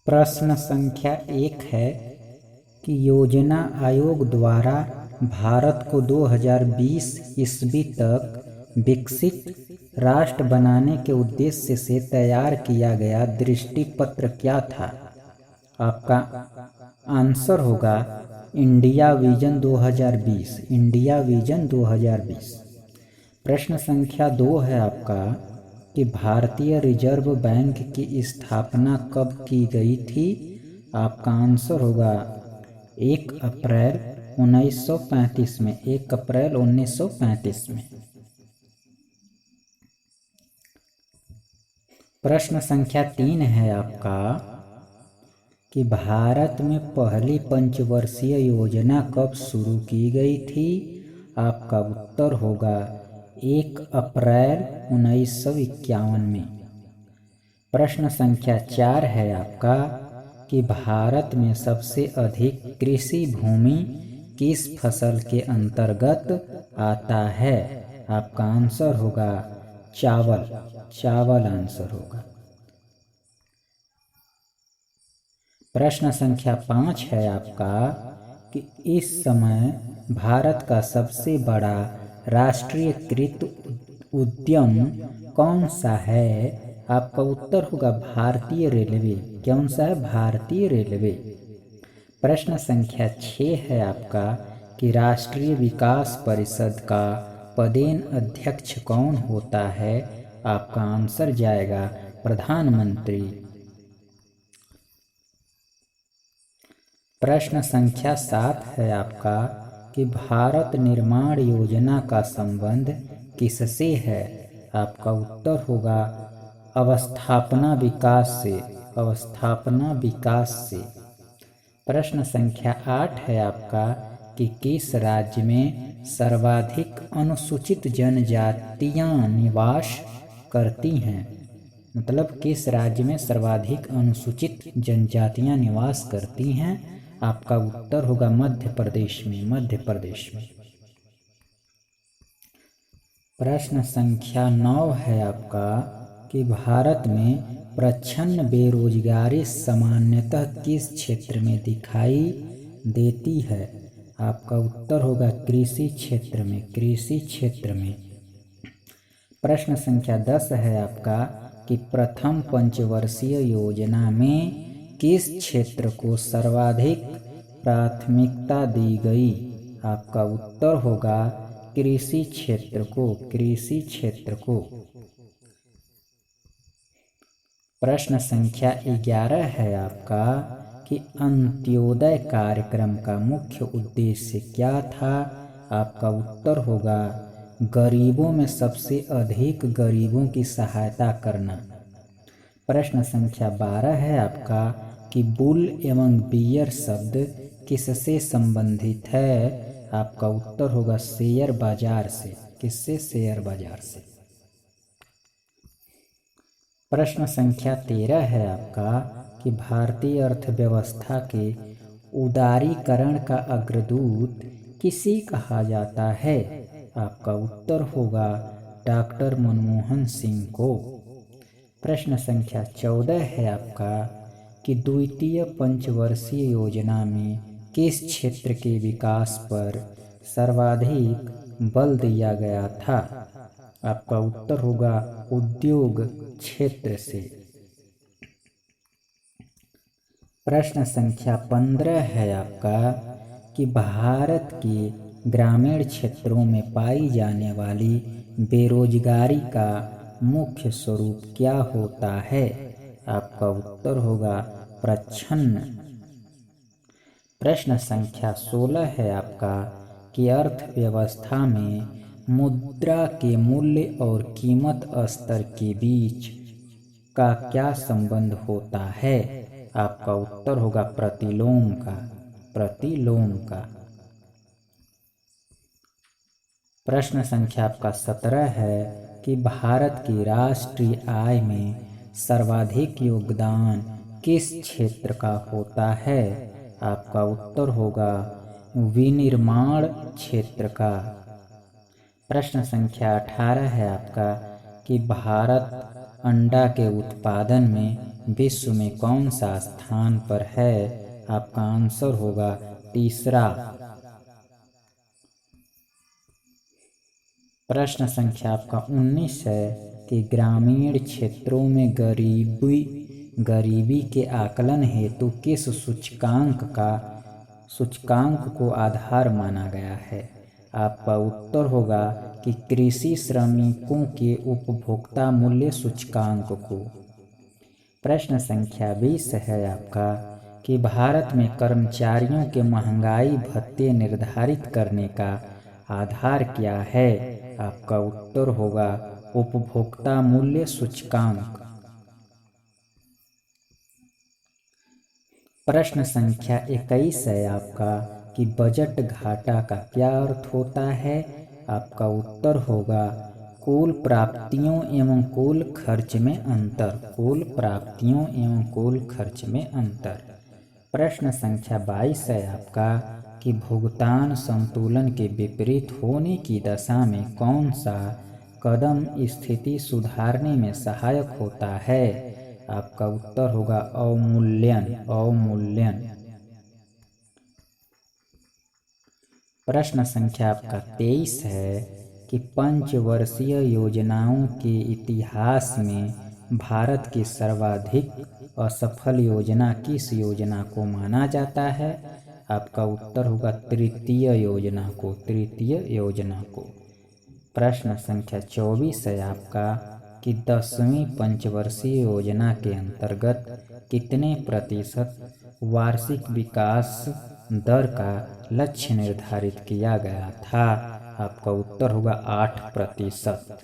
प्रश्न संख्या 1 है कि योजना आयोग द्वारा भारत को 2020 ईस्वी तक विकसित राष्ट्र बनाने के उद्देश्य से तैयार किया गया दृष्टि पत्र क्या था। आपका आंसर होगा इंडिया विजन 2020। India vision 2020। प्रश्न संख्या 2 है आपका कि भारतीय रिजर्व बैंक की स्थापना कब की गई थी। आपका आंसर होगा 1 अप्रैल 1935 में। 1 अप्रैल 1935 में। प्रश्न संख्या 3 है आपका कि भारत में पहली पंचवर्षीय योजना कब शुरू की गई थी। आपका उत्तर होगा 1 अप्रैल 1951 में। प्रश्न संख्या 4 है आपका कि भारत में सबसे अधिक कृषि भूमि किस फसल के अंतर्गत आता है। आपका आंसर होगा चावल। चावल आंसर होगा। प्रश्न संख्या 5 है आपका कि इस समय भारत का सबसे बड़ा राष्ट्रीयकृत उद्यम कौन सा है। आपका उत्तर होगा भारतीय रेलवे। कौन सा है? भारतीय रेलवे। प्रश्न संख्या 6 है आपका कि राष्ट्रीय विकास परिषद का पदेन अध्यक्ष कौन होता है। आपका आंसर जाएगा प्रधानमंत्री। प्रश्न संख्या 7 है आपका कि भारत निर्माण योजना का संबंध किससे है। आपका उत्तर होगा अवस्थापना विकास से। अवस्थापना विकास से। प्रश्न संख्या 8 है आपका कि किस राज्य में सर्वाधिक अनुसूचित जनजातियां निवास करती हैं। मतलब किस राज्य में सर्वाधिक अनुसूचित जनजातियां निवास करती हैं। आपका उत्तर होगा मध्य प्रदेश में। मध्य प्रदेश में। प्रश्न संख्या 9 है आपका कि भारत में प्रच्छन्न बेरोजगारी सामान्यतः किस क्षेत्र में दिखाई देती है। आपका उत्तर होगा कृषि क्षेत्र में। कृषि क्षेत्र में। प्रश्न संख्या 10 है आपका कि प्रथम पंचवर्षीय योजना में किस क्षेत्र को सर्वाधिक प्राथमिकता दी गई। आपका उत्तर होगा कृषि क्षेत्र को। कृषि क्षेत्र को। प्रश्न संख्या 11 है आपका कि अंत्योदय कार्यक्रम का मुख्य उद्देश्य क्या था। आपका उत्तर होगा गरीबों में सबसे अधिक गरीबों की सहायता करना। प्रश्न संख्या 12 है आपका कि बुल एवं बियर शब्द किससे संबंधित है। आपका उत्तर होगा शेयर बाजार से। किससे? शेयर बाजार से। प्रश्न संख्या 13 है आपका कि भारतीय अर्थव्यवस्था के उदारीकरण का अग्रदूत किसे कहा जाता है। आपका उत्तर होगा डॉक्टर मनमोहन सिंह को। प्रश्न संख्या 14 है आपका कि द्वितीय पंचवर्षीय योजना में किस क्षेत्र के विकास पर सर्वाधिक बल दिया गया था। आपका उत्तर होगा उद्योग क्षेत्र से। प्रश्न संख्या 15 है आपका कि भारत के ग्रामीण क्षेत्रों में पाई जाने वाली बेरोजगारी का मुख्य स्वरूप क्या होता है। आपका उत्तर होगा प्रच्छन्न। प्रश्न संख्या 16 है आपका कि अर्थव्यवस्था में मुद्रा के मूल्य और कीमत स्तर के बीच का क्या संबंध होता है। आपका उत्तर होगा प्रतिलोम का। प्रतिलोम का। प्रश्न संख्या आपका 17 है कि भारत की राष्ट्रीय आय में सर्वाधिक योगदान किस क्षेत्र का होता है। आपका उत्तर होगा विनिर्माण क्षेत्र का। प्रश्न संख्या 18 है आपका कि भारत अंडा के उत्पादन में विश्व में कौन सा स्थान पर है? आपका आंसर होगा तीसरा। प्रश्न संख्या आपका 19 है कि ग्रामीण क्षेत्रों में गरीबी के आकलन हेतु किस सूचकांक को आधार माना गया है? आपका उत्तर होगा कि कृषि श्रमिकों के उपभोक्ता मूल्य सूचकांक को। प्रश्न संख्या 20 है आपका कि भारत में कर्मचारियों के महंगाई भत्ते निर्धारित करने का आधार क्या है? आपका उत्तर होगा उपभोक्ता मूल्य सूचकांक। प्रश्न संख्या 21 है आपका कि बजट घाटा का क्या अर्थ होता है? आपका उत्तर होगा कुल प्राप्तियों एवं कुल खर्च में अंतर। कुल प्राप्तियों एवं कुल खर्च में अंतर। प्रश्न संख्या 22 है आपका कि भुगतान संतुलन के विपरीत होने की दशा में कौन सा कदम स्थिति सुधारने में सहायक होता है? आपका उत्तर होगा अवमूल्यन। प्रश्न संख्या आपका 23 है कि पंचवर्षीय योजनाओं के इतिहास में भारत की सर्वाधिक असफल योजना किस योजना को माना जाता है? आपका उत्तर होगा तृतीय योजना को। प्रश्न संख्या 24 है आपका कि 10वीं पंचवर्षीय योजना के अंतर्गत कितने प्रतिशत वार्षिक विकास दर का लक्ष्य निर्धारित किया गया था? आपका उत्तर होगा 8%।